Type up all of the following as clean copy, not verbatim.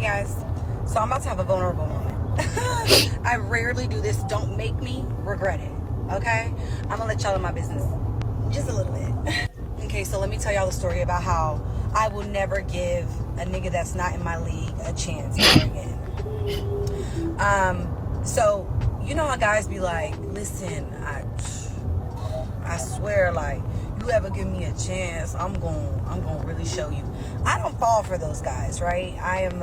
guys, so I'm about to have a vulnerable moment. I rarely do this. Don't make me regret it, okay? I'm gonna let y'all in my business just a little bit. Okay, so let me tell y'all the story about how I will never give a nigga that's not in my league a chance ever again. So you know how guys be like, listen, I swear, like, you ever give me a chance, I'm gonna really show you. I don't fall for those guys, right? I am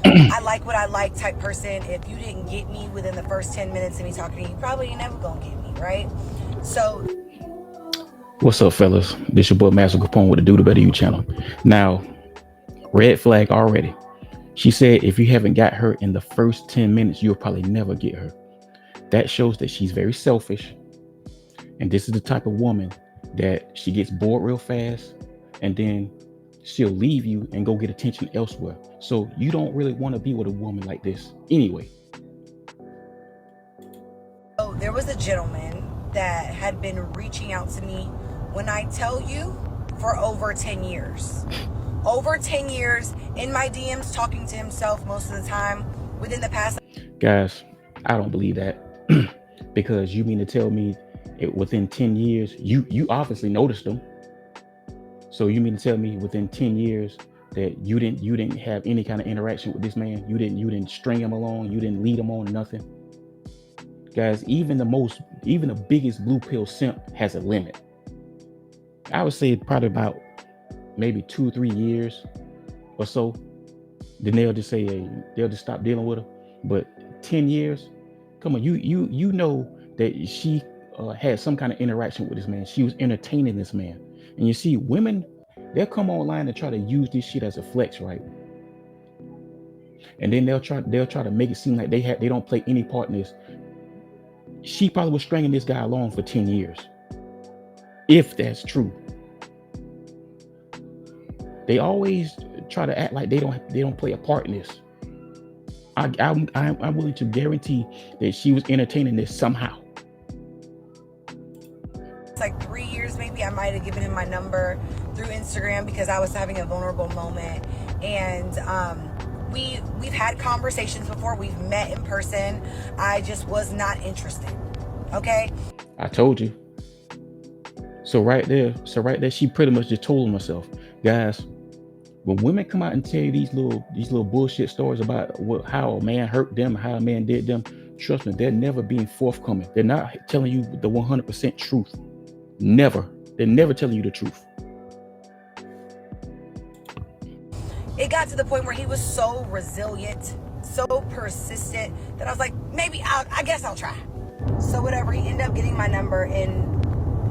I like what I like type person. If you didn't get me within the first 10 minutes of me talking to you, you probably ain't never gonna get me, right? So What's up, fellas? This your boy Mazo Capone with the Do the Better You channel. Now, red flag already. She said if you haven't got her in the first 10 minutes, you'll probably never get her. That shows that she's very selfish. And this is the type of woman that she gets bored real fast and then she'll leave you and go get attention elsewhere. So you don't really want to be with a woman like this anyway. there was a gentleman that had been reaching out to me, when I tell you, for over 10 years. Over 10 years in my DMs, talking to himself most of the time within the past. Guys, I don't believe that. Because you mean to tell me within 10 years, you obviously noticed them. So you mean to tell me within 10 years that you didn't have any kind of interaction with this man? You didn't string him along, you didn't lead him on nothing. Guys, even the biggest blue pill simp has a limit. I would say probably about maybe 2 or 3 years or so. Then they'll just say, hey, they'll just stop dealing with her. But 10 years, come on, you know that she had some kind of interaction with this man. She was entertaining this man. And you see, women, they'll come online and try to use this shit as a flex, right? And then they'll try to make it seem like they don't play any part in this. She probably was stringing this guy along for 10 years. If that's true. They always try to act like they don't play a part in this. I'm willing to guarantee that she was entertaining this somehow. It's like 3 years maybe. I might have given him my number through Instagram because I was having a vulnerable moment. And we've had conversations before. We've met in person. I just was not interested. Okay? I told you. So right there, she pretty much just told herself, guys. When women come out and tell you these little bullshit stories about how a man hurt them, how a man did them, trust me, they're never being forthcoming. They're not telling you the 100% truth. Never. They're never telling you the truth. It got to the point where he was so resilient, so persistent, that I was like, maybe I guess I'll try. So whatever, he ended up getting my number, and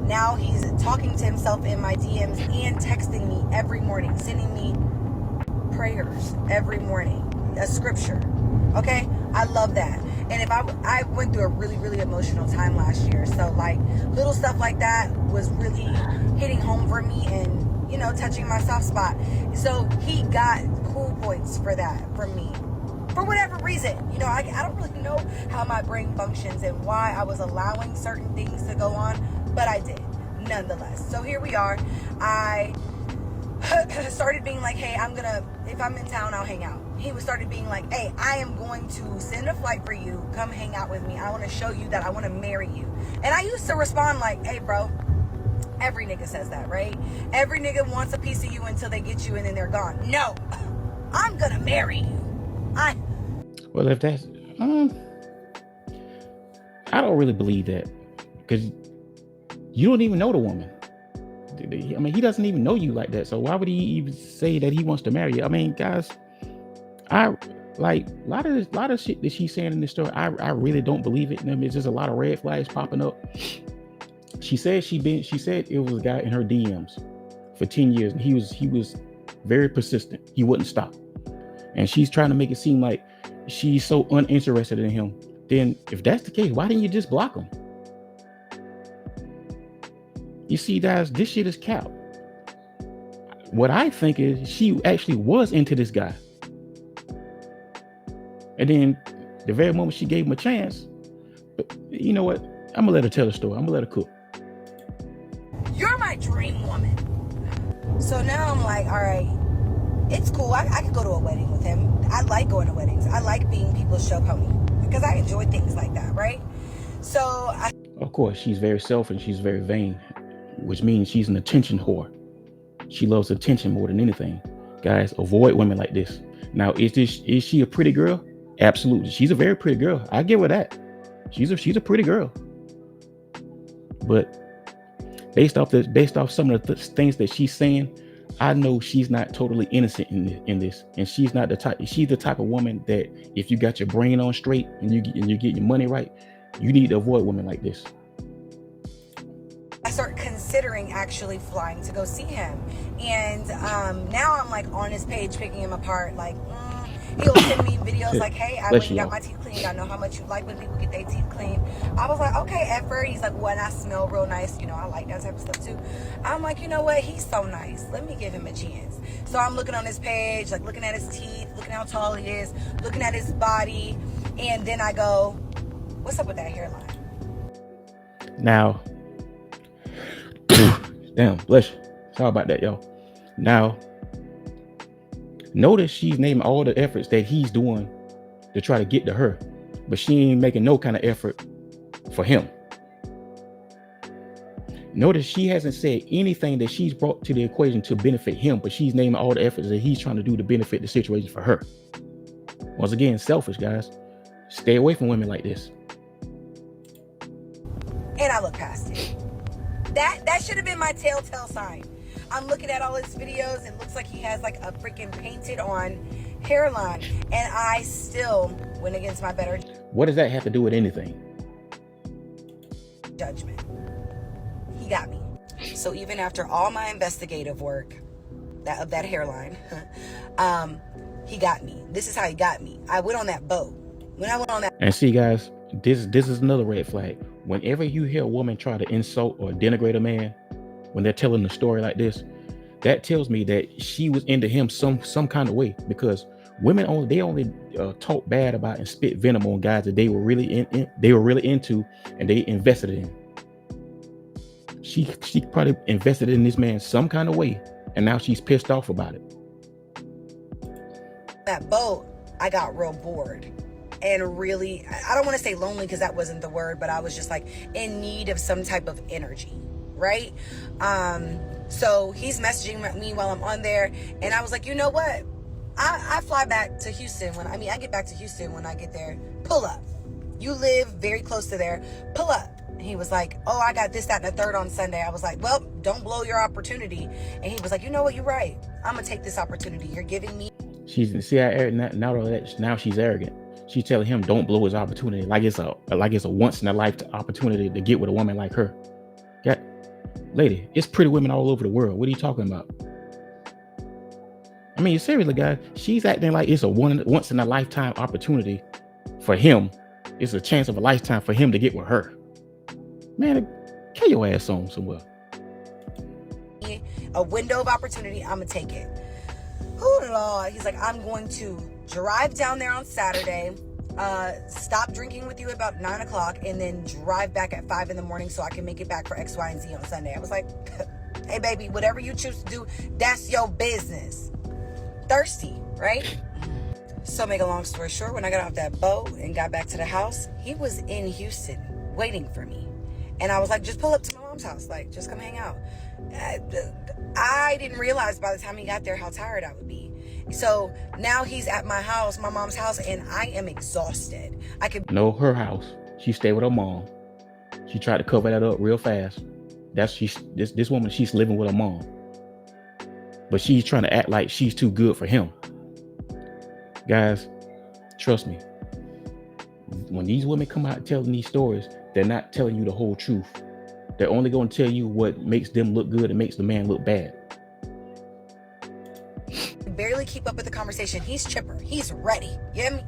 now he's talking to himself in my DMs and texting me every morning, sending me prayers every morning, a scripture. Okay, I love that. And if I went through a really, really emotional time last year, so like little stuff like that was really hitting home for me and touching my soft spot. So he got cool points for that from me. For whatever reason, I don't really know how my brain functions and why I was allowing certain things to go on, but I did, nonetheless. So here we are. I started being like, hey, if I'm in town, I'll hang out. He started being like, hey, I am going to send a flight for you. Come hang out with me. I want to show you that I want to marry you. And I used to respond like, hey, bro, every nigga says that, right? Every nigga wants a piece of you until they get you and then they're gone. No, I'm going to marry you. Well, if that's, I don't really believe that, because you don't even know the woman. I mean, he doesn't even know you like that. So why would he even say that he wants to marry you? I mean, guys, I like a lot of shit that she's saying in this story. I really don't believe it. I mean, it's just a lot of red flags popping up. She said it was a guy in her DMs for 10 years, and he was very persistent. He wouldn't stop. And she's trying to make it seem like she's so uninterested in him. Then if that's the case, why didn't you just block him? You see, guys, this shit is cap. What I think is she actually was into this guy. And then the very moment she gave him a chance, but you know what? I'm gonna let her tell the story. I'm gonna let her cook. You're my dream woman. So now I'm like, all right, it's cool. I could go to a wedding with him. I like going to weddings. I like being people's show pony because I enjoy things like that, right? So Of course, she's very selfish. She's very vain, which means she's an attention whore. She loves attention more than anything. Guys, avoid women like this. Now, is she a pretty girl? Absolutely. She's a very pretty girl. I give her that. She's a pretty girl. But based off some of the things that she's saying, I know she's not totally innocent in this, and she's not the type. She's the type of woman that if you got your brain on straight and you get your money right, you need to avoid women like this. I start considering actually flying to go see him, and now I'm like on his page picking him apart. Like he'll send me videos like, "Hey, I went and got my teeth cleaned. I know how much you like when people get their teeth cleaned." I was like, "Okay." At first, he's like, "Well, and I smell real nice. You know, I like that type of stuff too." I'm like, "You know what? He's so nice. Let me give him a chance." So I'm looking on his page, like looking at his teeth, looking how tall he is, looking at his body, and then I go, "What's up with that hairline?" Now, damn, bless you. Sorry about that, y'all. Now, notice she's naming all the efforts that he's doing to try to get to her, but she ain't making no kind of effort for him. Notice she hasn't said anything that she's brought to the equation to benefit him, but she's naming all the efforts that he's trying to do to benefit the situation for her. Once again, selfish, guys. Stay away from women like this. And I look past it. That should have been my telltale sign. I'm looking at all his videos. It looks like he has like a freaking painted on hairline. And I still went against my better What does that have to do with anything? judgment. He got me. So even after all my investigative work, of that hairline, he got me. This is how he got me. I went on that boat. When I went on that. And see, guys, this is another red flag. Whenever you hear a woman try to insult or denigrate a man, when they're telling a story like this, that tells me that she was into him some kind of way, because women only talk bad about and spit venom on guys that they were really into and they invested in. She probably invested in this man some kind of way, and now she's pissed off about it. That boat, I got real bored. And really, I don't want to say lonely because that wasn't the word, but I was just like in need of some type of energy, right? So he's messaging me while I'm on there, and I was like, you know what? I fly back to Houston I get back to Houston when I get there. Pull up. You live very close to there. Pull up. And he was like, oh, I got this, that, and the third on Sunday. I was like, well, don't blow your opportunity. And he was like, you know what? You're right. I'm gonna take this opportunity you're giving me. Now she's arrogant. She's telling him don't blow his opportunity like it's a once in a lifetime opportunity to get with a woman like her. Yeah, lady, it's pretty women all over the world. What are you talking about? I mean, seriously, guys, she's acting like it's a once in a lifetime opportunity for him. It's a chance of a lifetime for him to get with her. Man, kill your ass on somewhere. A window of opportunity, I'm gonna take it. Oh Lord, he's like, I'm going to drive down there on Saturday, stop drinking with you about 9 o'clock, and then drive back at 5 in the morning so I can make it back for X, Y, and Z on Sunday. I was like, hey baby, whatever you choose to do, that's your business. Thirsty, right? So make a long story short, when I got off that boat and got back to the house, he was in Houston waiting for me. And I was like, just pull up to my mom's house, like, just come hang out. I didn't realize by the time he got there how tired I would be. So now he's at my house, my mom's house, and I am exhausted. Her house. She stayed with her mom. She tried to cover that up real fast. This woman, she's living with her mom. But she's trying to act like she's too good for him. Guys, trust me. When these women come out telling these stories, they're not telling you the whole truth. They're only going to tell you what makes them look good and makes the man look bad. Barely keep up with the conversation. He's chipper. He's ready. You hear me?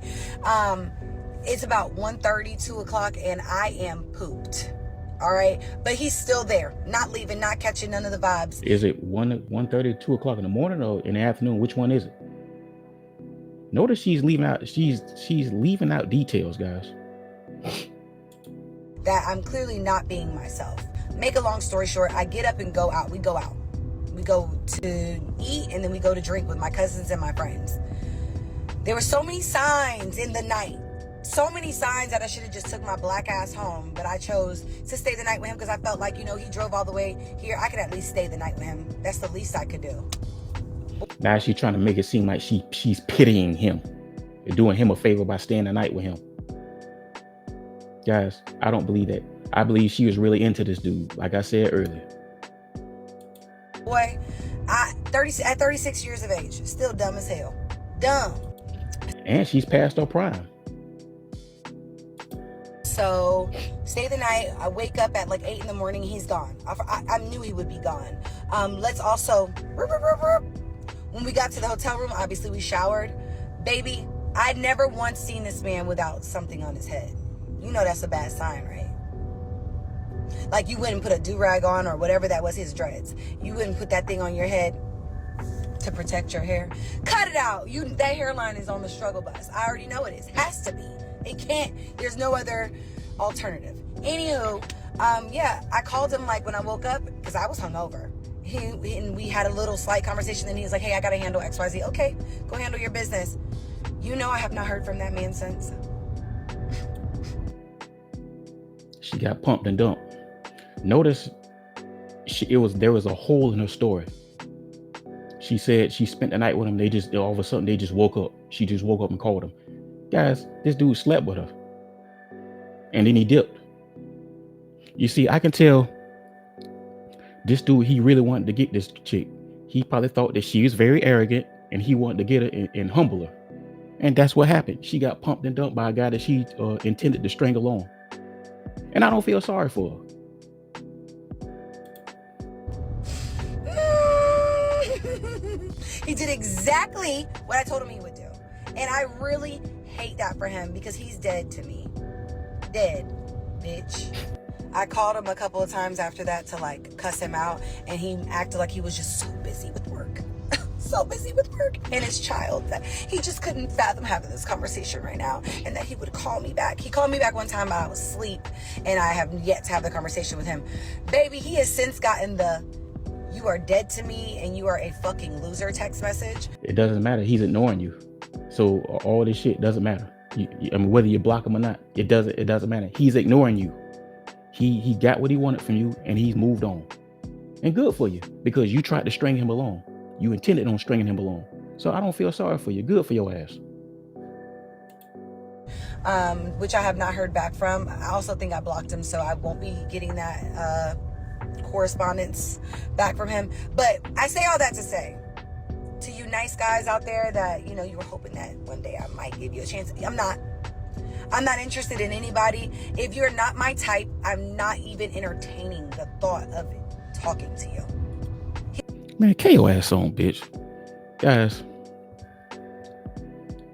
It's about 1:30, 2 o'clock, and I am pooped. All right? But he's still there. Not leaving, not catching none of the vibes. Is it 1:30, 2 o'clock in the morning or in the afternoon? Which one is it? Notice she's leaving out details, guys. That I'm clearly not being myself. Make a long story short, I get up and go out. We go out. We go to eat, and then we go to drink with my cousins and my friends. There were so many signs in the night. So many signs that I should have just took my black ass home. But I chose to stay the night with him because I felt like, he drove all the way here. I could at least stay the night with him. That's the least I could do. Now she's trying to make it seem like she's pitying him. You're doing him a favor by staying the night with him. Guys, I don't believe that. I believe she was really into this dude, like I said earlier. Boy, at 36 years of age, still dumb as hell. Dumb. And she's past her prime. So, stay the night. I wake up at like 8 in the morning. He's gone. I knew he would be gone. Let's also... When we got to the hotel room, obviously we showered. Baby, I'd never once seen this man without something on his head. You know that's a bad sign, right? Like you wouldn't put a do-rag on or whatever that was, his dreads. You wouldn't put that thing on your head to protect your hair. Cut it out. That hairline is on the struggle bus. I already know it is. Has to be. It can't. There's no other alternative. Anywho, I called him like when I woke up because I was hungover. And we had a little slight conversation. And he was like, hey, I got to handle XYZ. Okay, go handle your business. I have not heard from that man since. She got pumped and dumped. Notice there was a hole in her story. She said she spent the night with him. All of a sudden they just woke up. She just woke up and called him. Guys, this dude slept with her. And then he dipped. You see, I can tell this dude, he really wanted to get this chick. He probably thought that she was very arrogant and he wanted to get her and humble her. And that's what happened. She got pumped and dumped by a guy that she intended to string along. And I don't feel sorry for her. He did exactly what I told him he would do. And I really hate that for him because he's dead to me. Dead, bitch. I called him a couple of times after that to like cuss him out. And he acted like he was just so busy with work. So busy with work and his child that he just couldn't fathom having this conversation right now, and that he would call me back. He called me back one time while I was asleep, and I have yet to have the conversation with him. Baby, he has since gotten the "you are dead to me and you are a fucking loser" text message. It doesn't matter. He's ignoring you. So all this shit doesn't matter. I mean, whether you block him or not, it doesn't matter. He's ignoring you. He got what he wanted from you, and he's moved on. And good for you, because you tried to string him along. You intended on stringing him along. So I don't feel sorry for you. Good for your ass. Which I have not heard back from. I also think I blocked him, so I won't be getting that correspondence back from him. But I say all that to say, to you nice guys out there that, you were hoping that one day I might give you a chance. I'm not interested in anybody. If you're not my type, I'm not even entertaining the thought of talking to you. Man, K your ass on, bitch. Guys,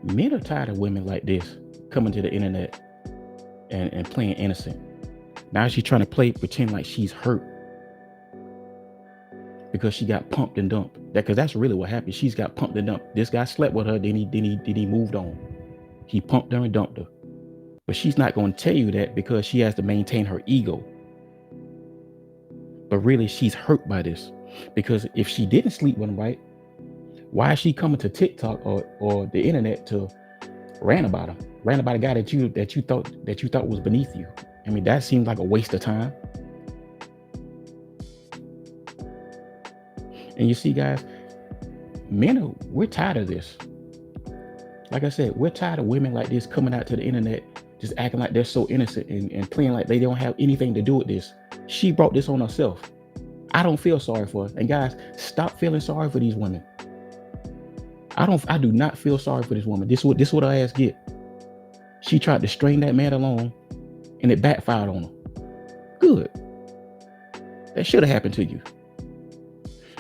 men are tired of women like this coming to the internet and playing innocent. Now she's trying to pretend like she's hurt because she got pumped and dumped. Because that's really what happened. She's got pumped and dumped. This guy slept with her, then he moved on. He pumped her and dumped her. But she's not going to tell you that because she has to maintain her ego. But really, she's hurt by this. Because if she didn't sleep with him, right, why is she coming to TikTok or the internet to rant about him? Rant about a guy that you thought was beneath you. I mean, that seems like a waste of time. And you see, guys, we're tired of this. Like I said, we're tired of women like this coming out to the internet, just acting like they're so innocent and playing like they don't have anything to do with this. She brought this on herself. I don't feel sorry for her. And guys, stop feeling sorry for these women. I do not feel sorry for this woman. This is what her ass get. She tried to string that man along and it backfired on her. Good. That should have happened to you.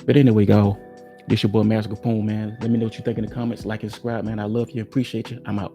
But anyway, y'all, this your boy Mazo Capone, man. Let me know what you think in the comments. Like and subscribe, man. I love you. Appreciate you. I'm out.